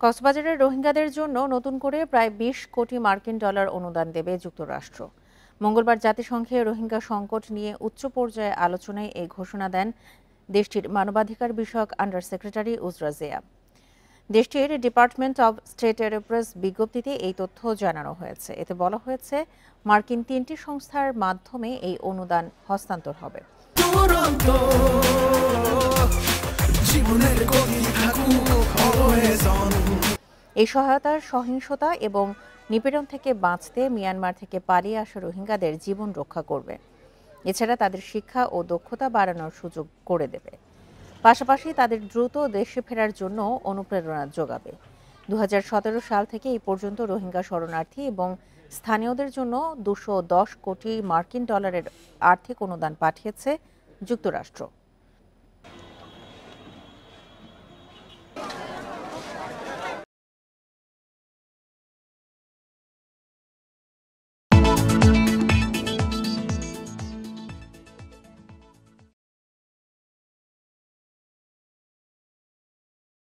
কক্সবাজারের রোহিঙ্গাদের জন্য নতুন করে প্রায় ২০ কোটি মার্কিন ডলার অনুদান দেবে যুক্তরাষ্ট্র। মঙ্গলবার জাতিসংঘে রোহিঙ্গা সংকট নিয়ে উচ্চ পর্যায়ে আলোচনায় এই ঘোষণা দেন দেশটির মানবাধিকার বিষয়ক আন্ডার সেক্রেটারি উজরা জিয়া। দেশটির ডিপার্টমেন্ট অব স্টেটের প্রেস বিজ্ঞপ্তিতে এই তথ্য জানানো হয়েছে। এতে বলা হয়েছে, মার্কিন ৩টি সংস্থার মাধ্যমে এই অনুদান হস্তান্তর হবে। এই সহায়তার সহিংসতা এবং নিপীড়ন থেকে বাঁচতে মিয়ানমার থেকে পালিয়ে আসা রোহিঙ্গাদের জীবন রক্ষা করবে। এছাড়া তাদের শিক্ষা ও দক্ষতা বাড়ানোর সুযোগ করে দেবে। পাশাপাশি তাদের দ্রুত দেশে ফেরার জন্য অনুপ্রেরণা যোগাবে। ২০১৭ সাল থেকে এই পর্যন্ত রোহিঙ্গা শরণার্থী এবং স্থানীয়দের জন্য ২১০ কোটি মার্কিন ডলারের আর্থিক অনুদান পাঠিয়েছে যুক্তরাষ্ট্র।